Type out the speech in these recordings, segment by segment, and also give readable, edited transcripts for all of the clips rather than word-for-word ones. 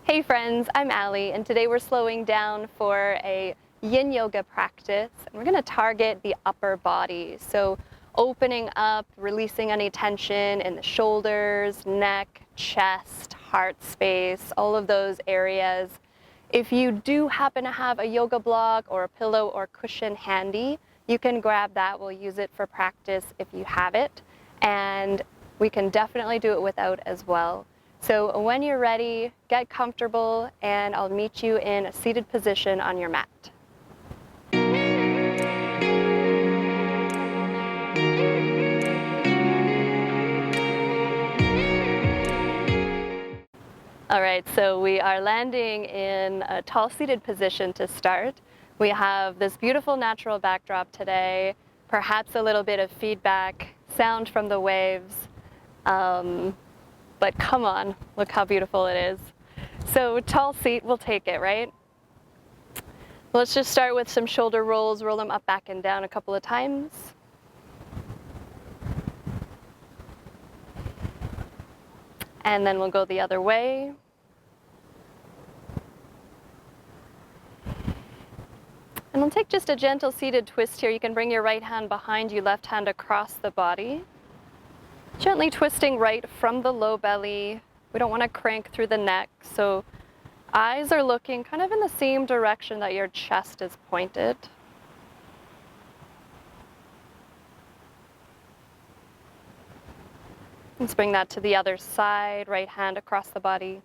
Hey friends, I'm Allie, and today we're slowing down for a yin yoga practice. And we're going to target the upper body. So opening up, releasing any tension in the shoulders, neck, chest, heart space, all of those areas. If you do happen to have a yoga block or a pillow or cushion handy, you can grab that. We'll use it for practice if you have it. And we can definitely do it without as well. So when you're ready, get comfortable, and I'll meet you in a seated position on your mat. All right, so we are landing in a tall seated position to start. We have this beautiful natural backdrop today, perhaps a little bit of feedback, sound from the waves. But come on, look how beautiful it is. So tall seat, we'll take it, right? Let's just start with some shoulder rolls, roll them up, back, and down a couple of times. And then we'll go the other way. And we'll take just a gentle seated twist here. You can bring your right hand behind you, left hand across the body. Gently twisting right from the low belly. We don't want to crank through the neck, so eyes are looking kind of in the same direction that your chest is pointed. Let's bring that to the other side, right hand across the body.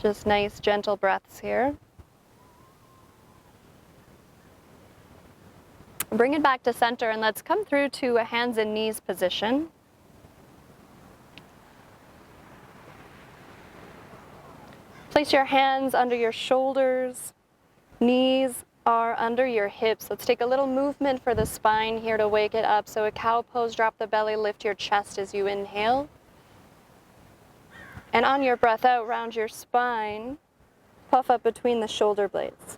Just nice, gentle breaths here. Bring it back to center, and let's come through to a hands and knees position. Place your hands under your shoulders. Knees are under your hips. Let's take a little movement for the spine here to wake it up. So a cow pose, drop the belly, lift your chest as you inhale. And on your breath out, round your spine, puff up between the shoulder blades.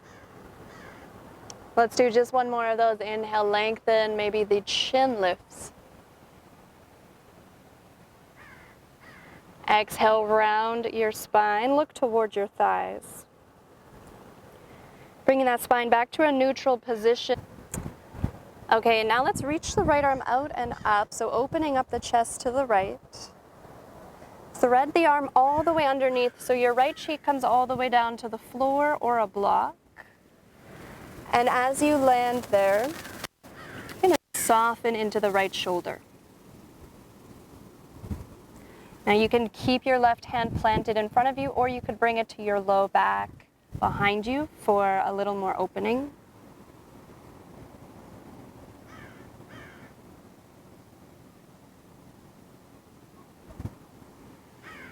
Let's do just one more of those. Inhale, lengthen, maybe the chin lifts. Exhale, round your spine, look towards your thighs. Bringing that spine back to a neutral position. Okay, now let's reach the right arm out and up, so opening up the chest to the right. Thread the arm all the way underneath, so your right cheek comes all the way down to the floor or a block. And as you land there, you're going to soften into the right shoulder. Now you can keep your left hand planted in front of you, or you could bring it to your low back behind you for a little more opening.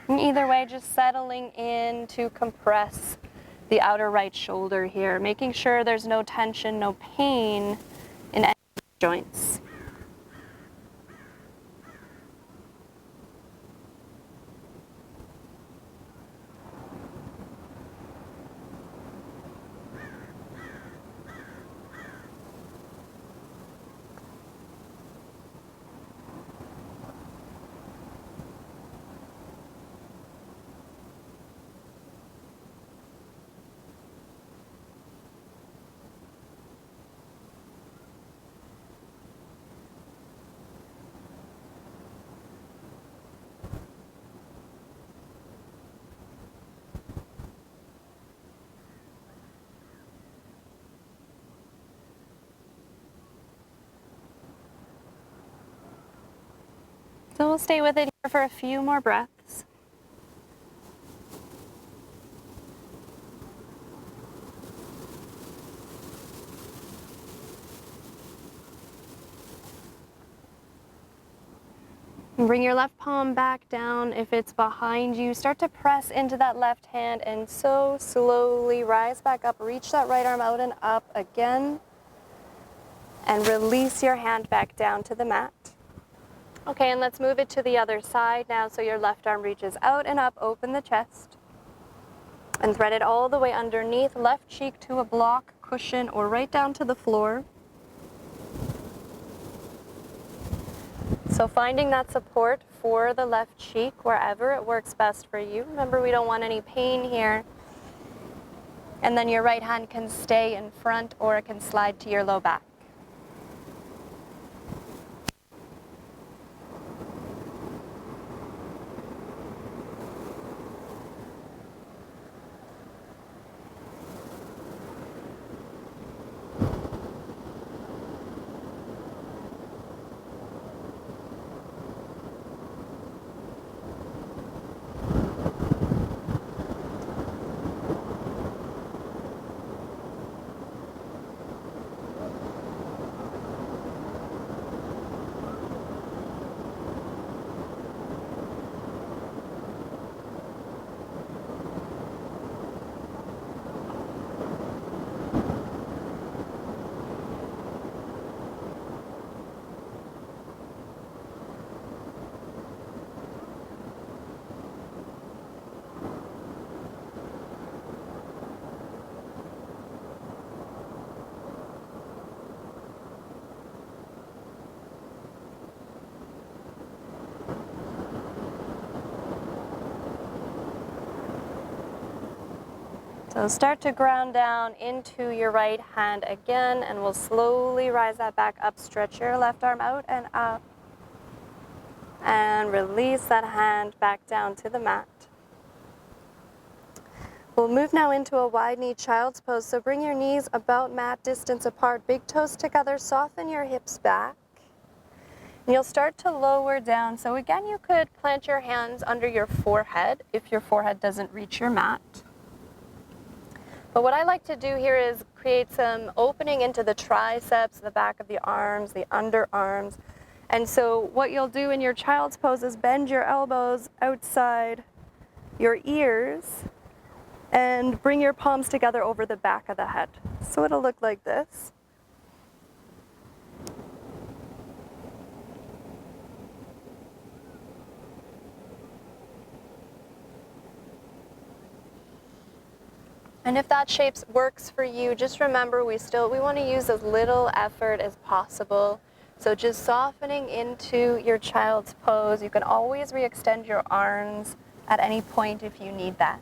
And either way, just settling in to compress the outer right shoulder here, making sure there's no tension, no pain in any joints. So we'll stay with it here for a few more breaths. And bring your left palm back down. If it's behind you, start to press into that left hand and so slowly rise back up. Reach that right arm out and up again. And release your hand back down to the mat. Okay, and let's move it to the other side now, so your left arm reaches out and up, open the chest. And thread it all the way underneath, left cheek to a block, cushion, or right down to the floor. So finding that support for the left cheek wherever it works best for you. Remember, we don't want any pain here. And then your right hand can stay in front or it can slide to your low back. So start to ground down into your right hand again, and we'll slowly rise that back up. Stretch your left arm out and up. And release that hand back down to the mat. We'll move now into a wide knee child's pose. So bring your knees about mat distance apart, big toes together, soften your hips back. And you'll start to lower down. So again, you could plant your hands under your forehead if your forehead doesn't reach your mat. But what I like to do here is create some opening into the triceps, the back of the arms, the underarms. And so what you'll do in your child's pose is bend your elbows outside your ears and bring your palms together over the back of the head. So it'll look like this. And if that shape works for you, just remember we want to use as little effort as possible. So just softening into your child's pose. You can always re-extend your arms at any point if you need that.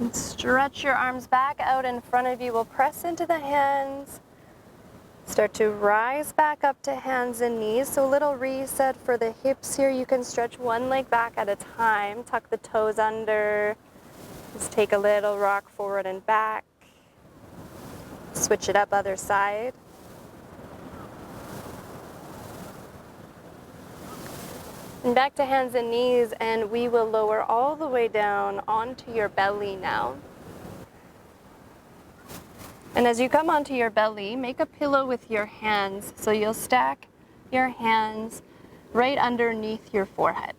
And stretch your arms back out in front of you. We'll press into the hands. Start to rise back up to hands and knees. So a little reset for the hips here. You can stretch one leg back at a time. Tuck the toes under. Just take a little rock forward and back. Switch it up other side. And back to hands and knees, and we will lower all the way down onto your belly now. And as you come onto your belly, make a pillow with your hands. So you'll stack your hands right underneath your forehead.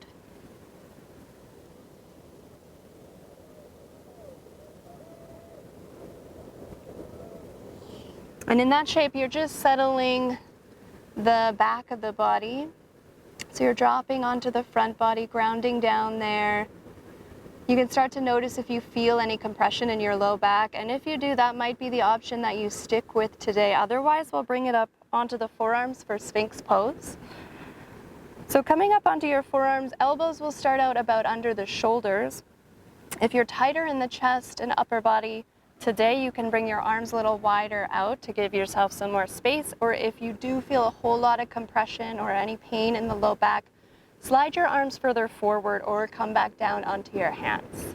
And in that shape, you're just settling the back of the body. So you're dropping onto the front body, grounding down there. You can start to notice if you feel any compression in your low back, and if you do, that might be the option that you stick with today. Otherwise, we'll bring it up onto the forearms for Sphynx pose. So coming up onto your forearms, elbows will start out about under the shoulders. If you're tighter in the chest and upper body, today you can bring your arms a little wider out to give yourself some more space, or if you do feel a whole lot of compression or any pain in the low back, slide your arms further forward or come back down onto your hands.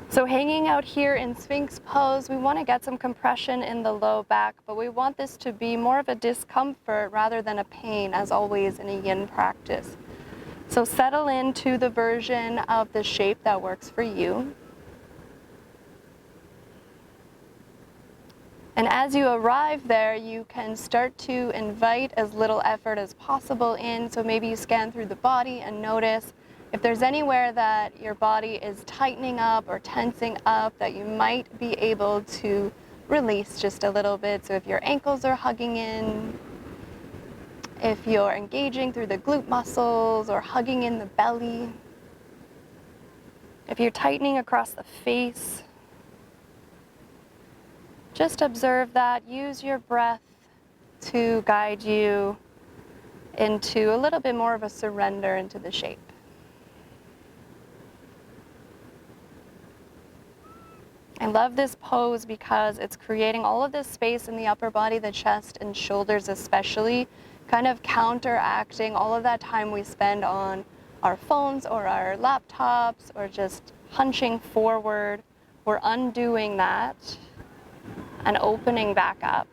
So hanging out here in Sphynx pose, we want to get some compression in the low back, but we want this to be more of a discomfort rather than a pain, as always in a yin practice. So settle into the version of the shape that works for you. And as you arrive there, you can start to invite as little effort as possible in. So maybe you scan through the body and notice if there's anywhere that your body is tightening up or tensing up that you might be able to release just a little bit. So if your ankles are hugging in, if you're engaging through the glute muscles or hugging in the belly, if you're tightening across the face, just observe that. Use your breath to guide you into a little bit more of a surrender into the shape. I love this pose because it's creating all of this space in the upper body, the chest and shoulders especially, kind of counteracting all of that time we spend on our phones or our laptops or just hunching forward. We're undoing that and opening back up.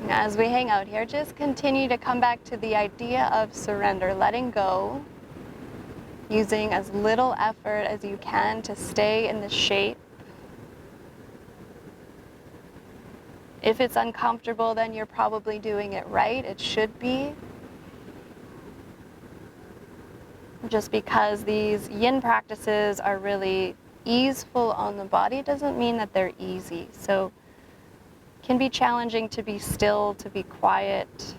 As we hang out here, just continue to come back to the idea of surrender, letting go, using as little effort as you can to stay in the shape. If it's uncomfortable, then you're probably doing it right. It should be. Just because these yin practices are really easeful on the body doesn't mean that they're easy. So it can be challenging to be still, to be quiet.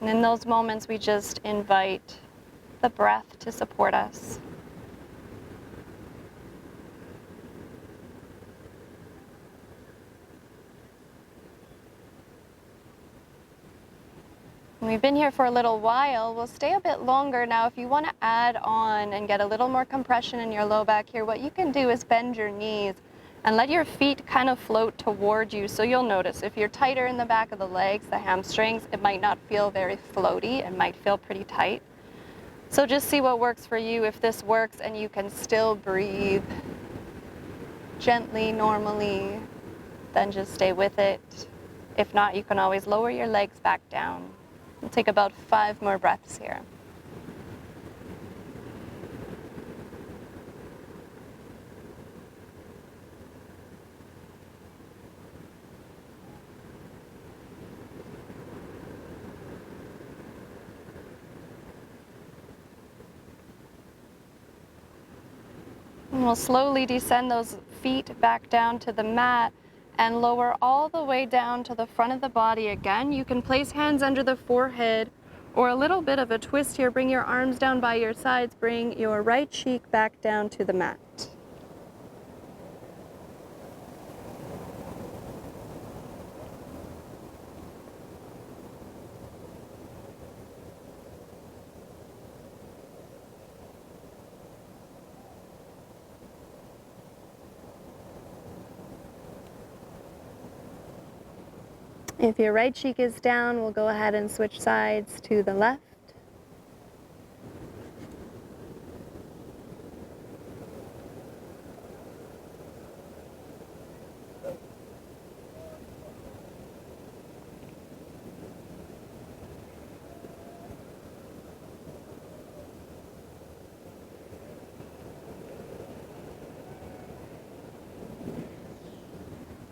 And in those moments, we just invite the breath to support us. We've been here for a little while. We'll stay a bit longer now. If you want to add on and get a little more compression in your low back here, what you can do is bend your knees and let your feet kind of float toward you. So you'll notice if you're tighter in the back of the legs, the hamstrings, it might not feel very floaty. It might feel pretty tight. So just see what works for you. If this works and you can still breathe gently, normally, then just stay with it. If not, you can always lower your legs back down. We'll take about 5 more breaths here. And we'll slowly descend those feet back down to the mat and lower all the way down to the front of the body again. You can place hands under the forehead or a little bit of a twist here. Bring your arms down by your sides. Bring your right cheek back down to the mat. If your right cheek is down, we'll go ahead and switch sides to the left.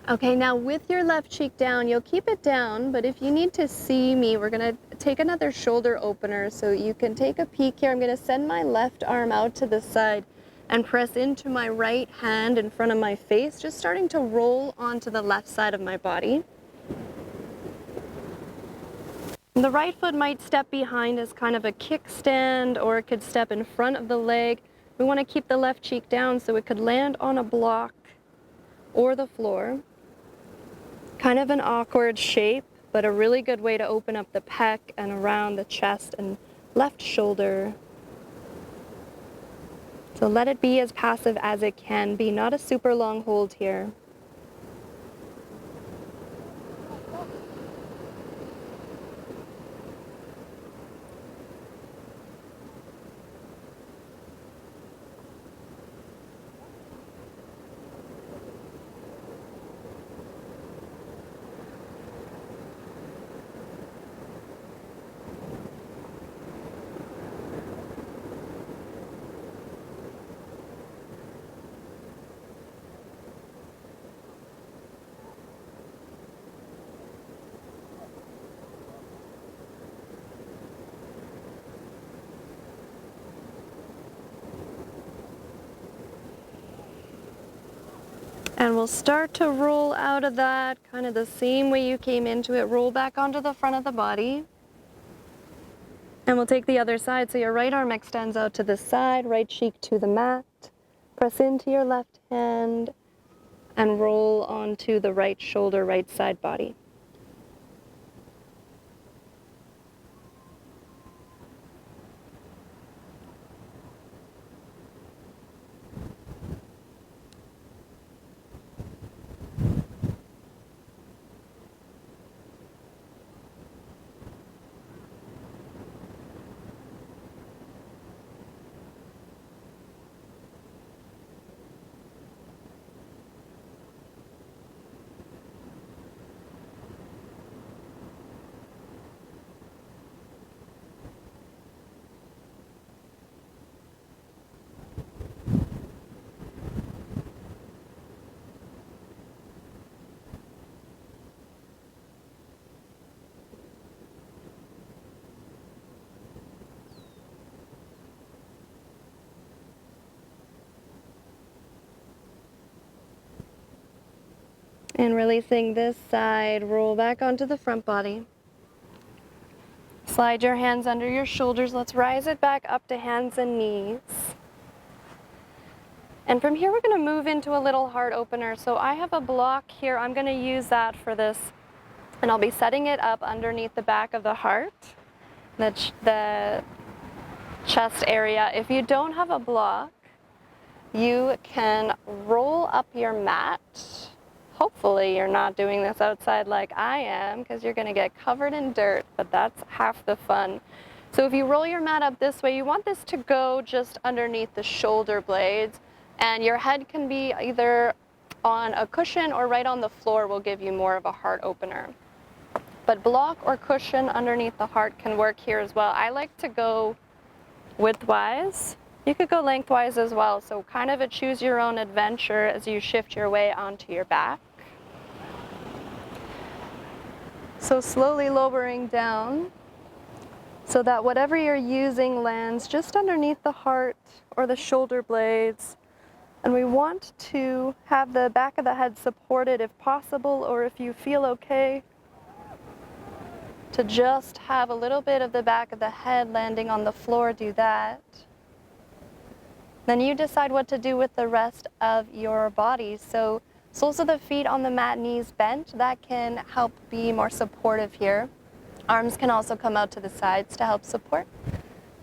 Okay, now with your left cheek down, you'll keep it down, but if you need to see me, we're gonna take another shoulder opener. So you can take a peek here. I'm gonna send my left arm out to the side and press into my right hand in front of my face, just starting to roll onto the left side of my body. The right foot might step behind as kind of a kickstand, or it could step in front of the leg. We want to keep the left cheek down so it could land on a block or the floor. Kind of an awkward shape, but a really good way to open up the pec and around the chest and left shoulder. So let it be as passive as it can be, not a super long hold here. And we'll start to roll out of that, kind of the same way you came into it. Roll back onto the front of the body. And we'll take the other side. So your right arm extends out to the side, right cheek to the mat. Press into your left hand and roll onto the right shoulder, right side body. And releasing this side, roll back onto the front body. Slide your hands under your shoulders. Let's rise it back up to hands and knees. And from here, we're going to move into a little heart opener. So I have a block here. I'm going to use that for this. And I'll be setting it up underneath the back of the heart, the chest area. If you don't have a block, you can roll up your mat. Hopefully you're not doing this outside like I am, because you're going to get covered in dirt, but that's half the fun. So if you roll your mat up this way, you want this to go just underneath the shoulder blades, and your head can be either on a cushion or right on the floor will give you more of a heart opener. But block or cushion underneath the heart can work here as well. I like to go widthwise. You could go lengthwise as well, so kind of a choose your own adventure as you shift your way onto your back. So slowly lowering down so that whatever you're using lands just underneath the heart or the shoulder blades. And we want to have the back of the head supported if possible, or if you feel okay, to just have a little bit of the back of the head landing on the floor, do that. Then you decide what to do with the rest of your body. So soles of the feet on the mat, knees bent, that can help be more supportive here. Arms can also come out to the sides to help support.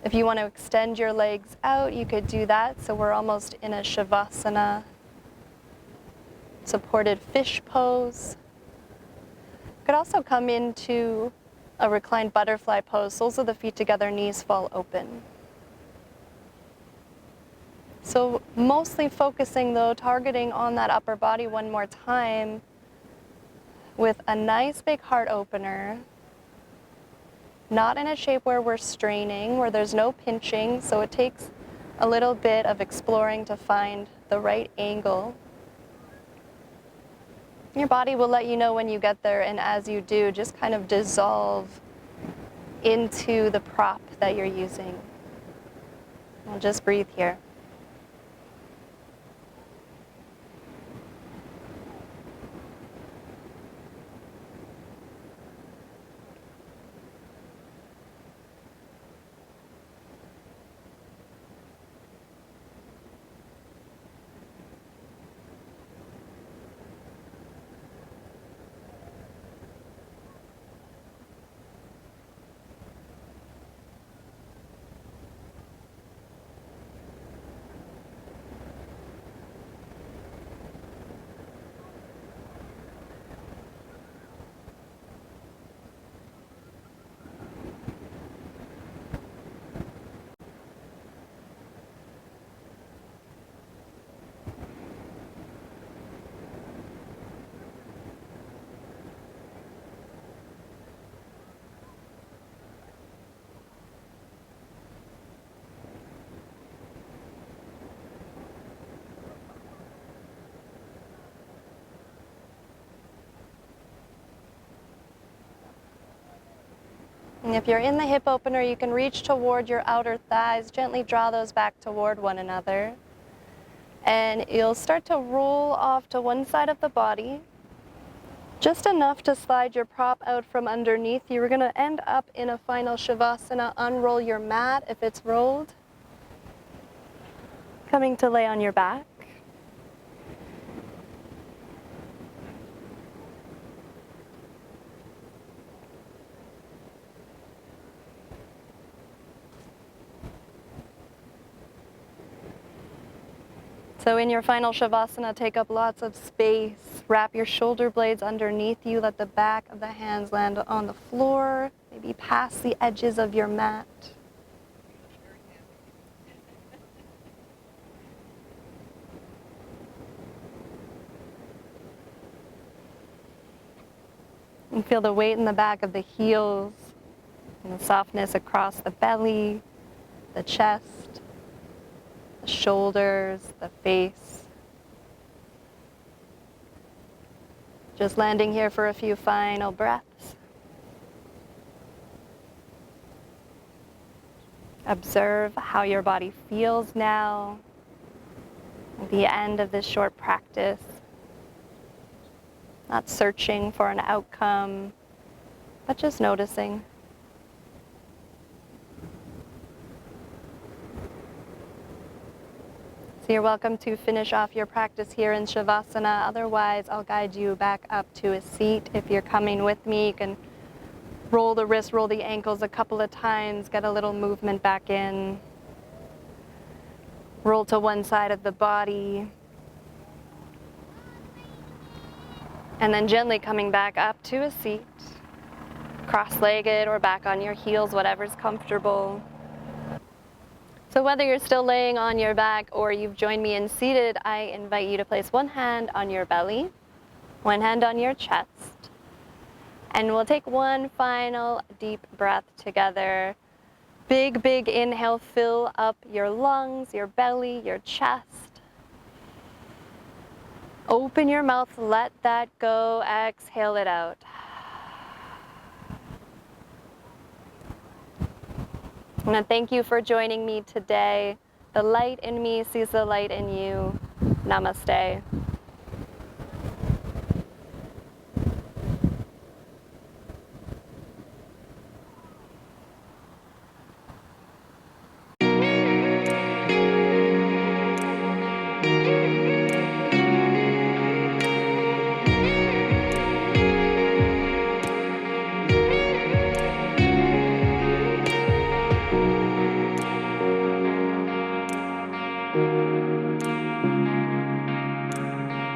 If you want to extend your legs out, you could do that. So we're almost in a Shavasana, supported fish pose. Could also come into a reclined butterfly pose, soles of the feet together, knees fall open. So mostly focusing though, targeting on that upper body one more time with a nice big heart opener. Not in a shape where we're straining, where there's no pinching, so it takes a little bit of exploring to find the right angle. Your body will let you know when you get there, and as you do, just kind of dissolve into the prop that you're using. We'll just breathe here. And if you're in the hip opener, you can reach toward your outer thighs, gently draw those back toward one another. And you'll start to roll off to one side of the body, just enough to slide your prop out from underneath. You're going to end up in a final Shavasana. Unroll your mat if it's rolled. Coming to lay on your back. So in your final Shavasana, take up lots of space. Wrap your shoulder blades underneath you. Let the back of the hands land on the floor, maybe past the edges of your mat. And feel the weight in the back of the heels and the softness across the belly, the chest, the shoulders, the face. Just landing here for a few final breaths. Observe how your body feels now at the end of this short practice. Not searching for an outcome, but just noticing. So you're welcome to finish off your practice here in Shavasana. Otherwise, I'll guide you back up to a seat. If you're coming with me, you can roll the wrists, roll the ankles a couple of times, get a little movement back in. Roll to one side of the body. And then gently coming back up to a seat, cross-legged or back on your heels, whatever's comfortable. So whether you're still laying on your back or you've joined me in seated, I invite you to place one hand on your belly, one hand on your chest, and we'll take one final deep breath together. Big, big inhale, fill up your lungs, your belly, your chest. Open your mouth, let that go, exhale it out. I want to thank you for joining me today. The light in me sees the light in you. Namaste.